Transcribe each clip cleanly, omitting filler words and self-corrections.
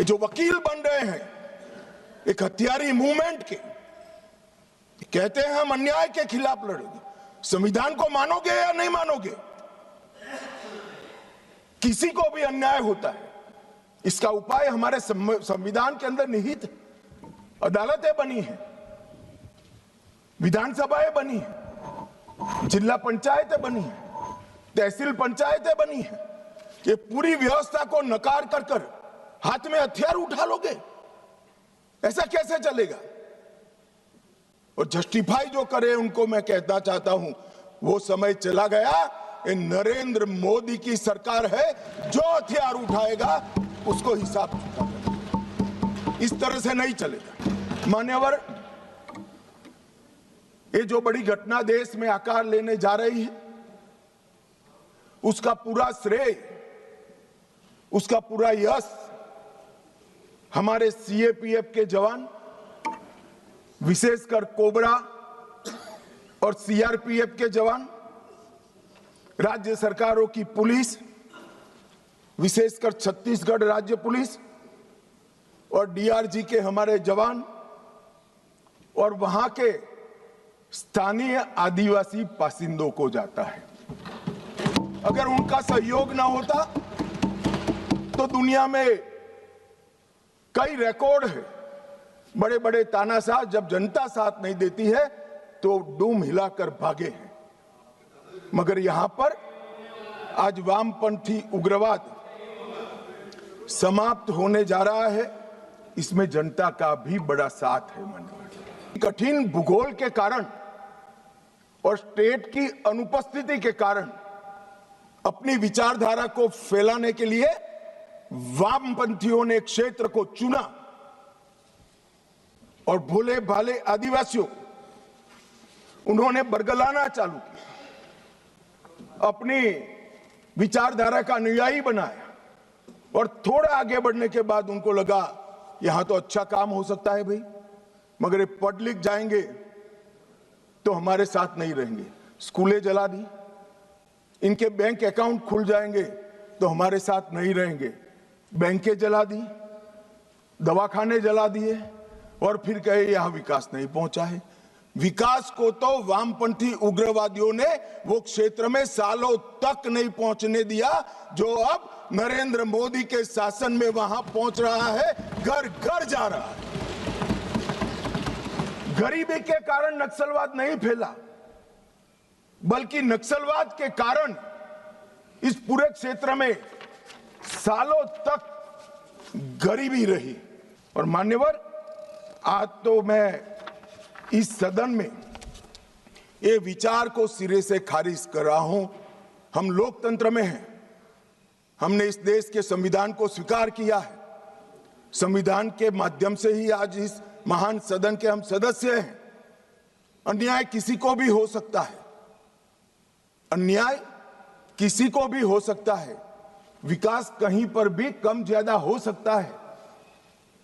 जो वकील बन रहे हैं एक हथियारी मूवमेंट के, कहते हैं हम अन्याय के खिलाफ लड़ेंगे। संविधान को मानोगे या नहीं मानोगे? किसी को भी अन्याय होता है, इसका उपाय हमारे संविधान के अंदर निहित है। अदालतें बनी हैं, विधानसभाएं बनी हैं, जिला पंचायतें बनी हैं, तहसील पंचायतें बनी हैं। ये पूरी व्यवस्था को नकार कर हाथ में हथियार उठा लोगे? ऐसा कैसे चलेगा? और जस्टिफाई जो करे उनको मैं कहना चाहता हूं, वो समय चला गया। ये नरेंद्र मोदी की सरकार है, जो हथियार उठाएगा उसको हिसाब चुकाना। इस तरह से नहीं चलेगा। मान्यवर, ये जो बड़ी घटना देश में आकार लेने जा रही है, उसका पूरा श्रेय, उसका पूरा यश हमारे सीएपीएफ के जवान, विशेषकर कोबरा और सीआरपीएफ के जवान, राज्य सरकारों की पुलिस, विशेषकर छत्तीसगढ़ राज्य पुलिस और डीआरजी के हमारे जवान और वहां के स्थानीय आदिवासी बासिंदों को जाता है। अगर उनका सहयोग ना होता तो दुनिया में कई रिकॉर्ड है। बड़े बड़े तानाशाह जब जनता साथ नहीं देती है तो डूम हिलाकर भागे हैं। मगर यहां पर आज वामपंथी उग्रवाद समाप्त होने जा रहा है, इसमें जनता का भी बड़ा साथ है। कठिन भूगोल के कारण और स्टेट की अनुपस्थिति के कारण अपनी विचारधारा को फैलाने के लिए वामपंथियों ने क्षेत्र को चुना और भोले भाले आदिवासियों उन्होंने बरगलाना चालू किया, अपनी विचारधारा का अनुयायी बनाया और थोड़ा आगे बढ़ने के बाद उनको लगा यहां तो अच्छा काम हो सकता है भाई, मगर ये पढ़ लिख जाएंगे तो हमारे साथ नहीं रहेंगे। स्कूलें जला दी, इनके बैंक अकाउंट खुल जाएंगे तो हमारे साथ नहीं रहेंगे। बैंकें जला दी, दवाखाने जला दिए और फिर कहे यहां विकास नहीं पहुंचा है। विकास को तो वामपंथी उग्रवादियों ने वो क्षेत्र में सालों तक नहीं पहुंचने दिया, जो अब नरेंद्र मोदी के शासन में वहां पहुंच रहा है, घर घर जा रहा है। गरीबी के कारण नक्सलवाद नहीं फैला, बल्कि नक्सलवाद के कारण इस पूरे क्षेत्र में सालों तक गरीबी रही। और मान्यवर, आज तो मैं इस सदन में ये विचार को सिरे से खारिज कर रहा हूं। हम लोकतंत्र में हैं, हमने इस देश के संविधान को स्वीकार किया है। संविधान के माध्यम से ही आज इस महान सदन के हम सदस्य हैं। अन्याय किसी को भी हो सकता है, अन्याय किसी को भी हो सकता है, विकास कहीं पर भी कम ज्यादा हो सकता है।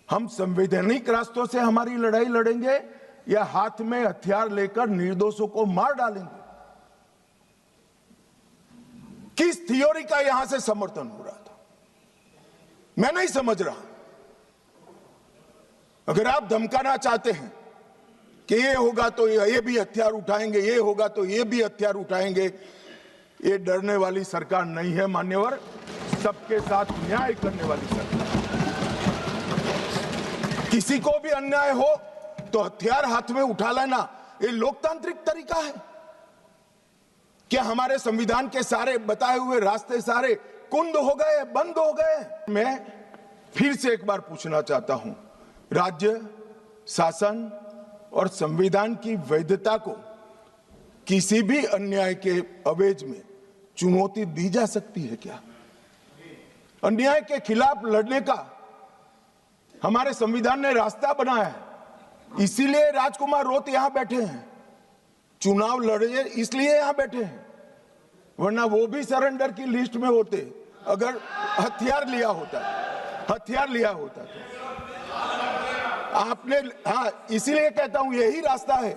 हम संवैधानिक रास्तों से हमारी लड़ाई लड़ेंगे या हाथ में हथियार लेकर निर्दोषों को मार डालेंगे? किस थियोरी का यहां से समर्थन हो रहा था, मैं नहीं समझ रहा। अगर आप धमकाना चाहते हैं कि ये होगा तो ये भी हथियार उठाएंगे, ये होगा तो ये भी हथियार उठाएंगे, ये डरने वाली सरकार नहीं है मान्यवर, सबके साथ न्याय करने वाली सरकार। किसी को भी अन्याय हो तो हथियार हाथ में उठा लेना ये लोकतांत्रिक तरीका है क्या? हमारे संविधान के सारे बताए हुए रास्ते सारे कुंद हो गए, बंद हो गए? मैं फिर से एक बार पूछना चाहता हूं, राज्य शासन और संविधान की वैधता को किसी भी अन्याय के अवेज में चुनौती दी जा सकती है क्या? अन्याय के खिलाफ लड़ने का हमारे संविधान ने रास्ता बनाया है, इसीलिए राजकुमार रोत यहां बैठे हैं। चुनाव लड़े इसलिए यहां बैठे हैं, वरना वो भी सरेंडर की लिस्ट में होते अगर हथियार लिया होता, हथियार लिया होता तो। आपने, हाँ, इसीलिए कहता हूं यही रास्ता है,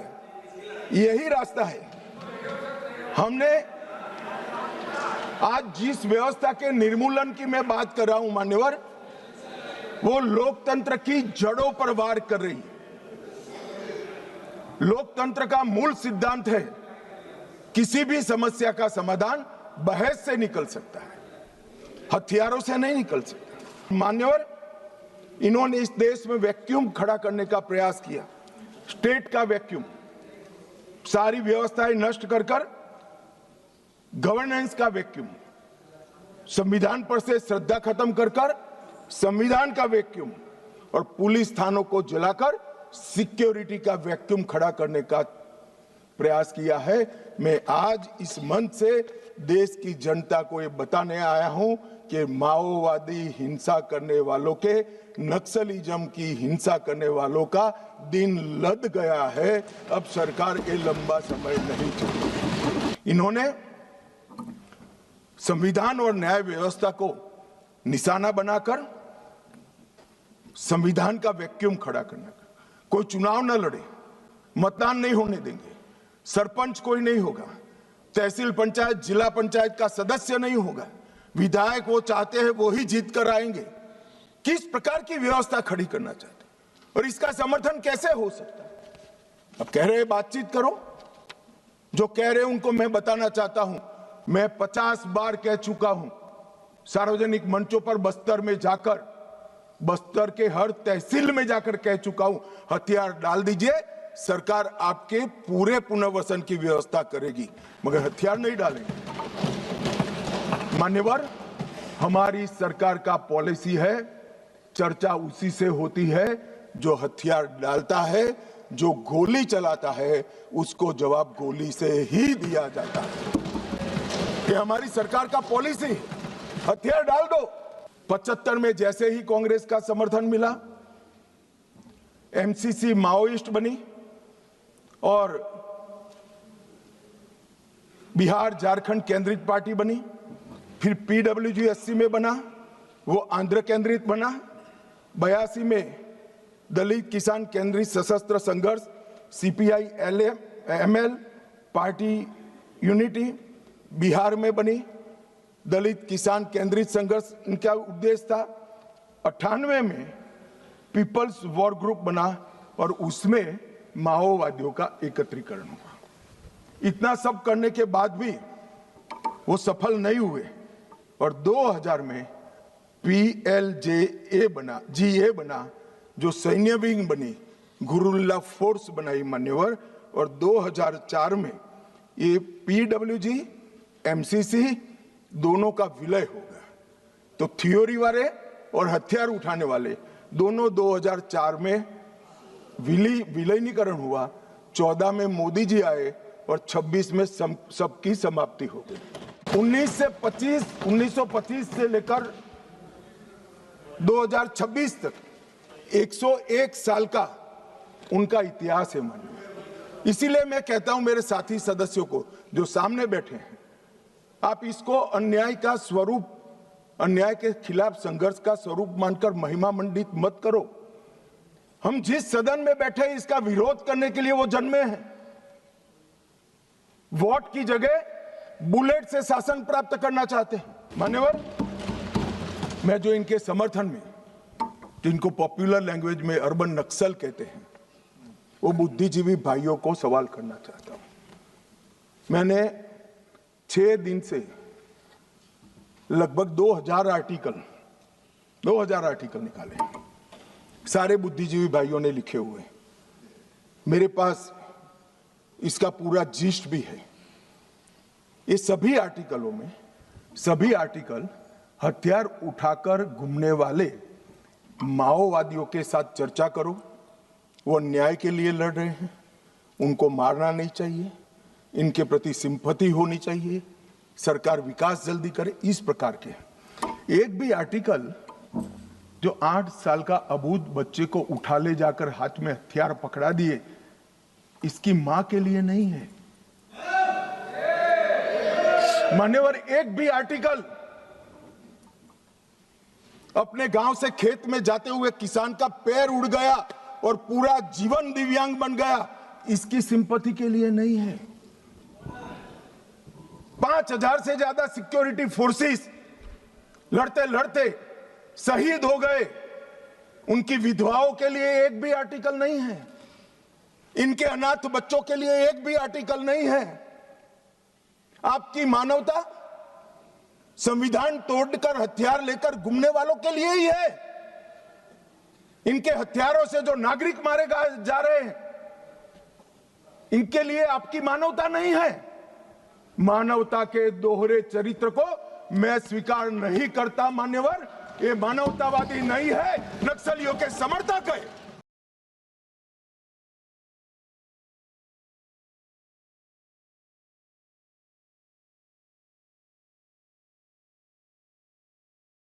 यही रास्ता है। हमने आज जिस व्यवस्था के निर्मूलन की मैं बात कर रहा हूं मान्यवर, वो लोकतंत्र की जड़ों पर वार कर रही है। लोकतंत्र का मूल सिद्धांत है किसी भी समस्या का समाधान बहस से निकल सकता है, हथियारों से नहीं निकल सकता। मान्यवर, इन्होंने इस देश में वैक्यूम खड़ा करने का प्रयास किया, स्टेट का वैक्यूम, सारी व्यवस्थाएं नष्ट कर गवर्नेंस का वैक्यूम, संविधान पर से श्रद्धा खत्म कर संविधान का वैक्यूम और पुलिस थानों को जलाकर सिक्योरिटी का वैक्यूम खड़ा करने का प्रयास किया है। मैं आज इस मंच से देश की जनता को ये बताने आया हूं कि माओवादी हिंसा करने वालों के, नक्सलिज्म की हिंसा करने वालों का दिन लद गया है। अब सरकार ये लंबा समय नहीं चलेगी। इन्होंने संविधान और न्याय व्यवस्था को निशाना बनाकर संविधान का वैक्यूम खड़ा करने का, कोई चुनाव न लड़े, मतदान नहीं होने देंगे, सरपंच कोई नहीं होगा, तहसील पंचायत जिला पंचायत का सदस्य नहीं होगा, विधायक वो चाहते हैं वो ही जीत कर आएंगे। किस प्रकार की व्यवस्था खड़ी करना चाहते हैं और इसका समर्थन कैसे हो सकता है? अब कह रहे बातचीत करो, जो कह रहे उनको मैं बताना चाहता हूं, मैं 50 बार कह चुका हूं सार्वजनिक मंचों पर, बस्तर के हर तहसील में जाकर कह चुका हूं, हथियार डाल दीजिए, सरकार आपके पूरे पुनर्वसन की व्यवस्था करेगी, मगर हथियार नहीं डालेंगे। मान्यवर, हमारी सरकार का पॉलिसी है, चर्चा उसी से होती है जो हथियार डालता है, जो गोली चलाता है उसको जवाब गोली से ही दिया जाता है। ये हमारी सरकार का पॉलिसी, हथियार डाल दो। 75 में जैसे ही कांग्रेस का समर्थन मिला, एमसीसी माओइस्ट बनी और बिहार झारखंड केंद्रित पार्टी बनी, फिर पीडब्ल्यूजी 80 में बना, वो आंध्र केंद्रित बना, 82 में दलित किसान केंद्रित सशस्त्र संघर्ष CPI ML party unity Bihar में बनी, दलित किसान केंद्रित संघर्ष इनका उद्देश्य था। 98 में पीपल्स वॉर ग्रुप बना और उसमें माओवादियों का एकत्रीकरण हुआ। इतना सब करने के बाद भी वो सफल नहीं हुए और 2000 में PLJA बना, GA बना, जो सैन्य विंग बनी, गुरुल्ला फोर्स बनाई मान्यवर, और 2004 में ये PWG MCC दोनों का विलय हो गया। तो थियोरी वाले और हथियार उठाने वाले दोनों 2004 में विलीनीकरण हुआ, 14 में मोदी जी आए और 26 में सबकी समाप्ति हो गई। 1925 से लेकर 2026 तक 101 साल का उनका इतिहास है मानिए। इसीलिए मैं कहता हूं मेरे साथी सदस्यों को जो सामने बैठे हैं, आप इसको अन्याय का स्वरूप, अन्याय के खिलाफ संघर्ष का स्वरूप मानकर महिमा मंडित मत करो। हम जिस सदन में बैठे हैं इसका विरोध करने के लिए वो जन्मे हैं। वोट की जगह बुलेट से शासन प्राप्त करना चाहते हैं। मान्यवर, मैं जो इनके समर्थन में, जिनको पॉपुलर लैंग्वेज में अर्बन नक्सल कहते हैं, वो बुद्धिजीवी भाइयों को सवाल करना चाहता हूं। मैंने 6 दिन से लगभग 2000 आर्टिकल निकाले, सारे बुद्धिजीवी भाइयों ने लिखे हुए। मेरे पास इसका पूरा जिस्ट भी है। ये सभी आर्टिकलों में, सभी आर्टिकल हथियार उठाकर घूमने वाले माओवादियों के साथ चर्चा करो, वो न्याय के लिए लड़ रहे हैं, उनको मारना नहीं चाहिए, इनके प्रति सिंपैथी होनी चाहिए, सरकार विकास जल्दी करे, इस प्रकार के। एक भी आर्टिकल जो 8 साल का अबूझ बच्चे को उठा ले जाकर हाथ में हथियार पकड़ा दिए, इसकी मां के लिए नहीं है। मान्यवर, एक भी आर्टिकल अपने गांव से खेत में जाते हुए किसान का पैर उड़ गया और पूरा जीवन दिव्यांग बन गया, इसकी सिंपैथी के लिए नहीं है। 5000 से ज्यादा सिक्योरिटी फोर्सेस लड़ते लड़ते शहीद हो गए, उनकी विधवाओं के लिए एक भी आर्टिकल नहीं है, इनके अनाथ बच्चों के लिए एक भी आर्टिकल नहीं है। आपकी मानवता संविधान तोड़कर हथियार लेकर घूमने वालों के लिए ही है। इनके हथियारों से जो नागरिक मारे जा रहे हैं, इनके लिए आपकी मानवता नहीं है। मानवता के दोहरे चरित्र को मैं स्वीकार नहीं करता मान्यवर। ये मानवतावादी नहीं है, नक्सलियों के समर्थक है।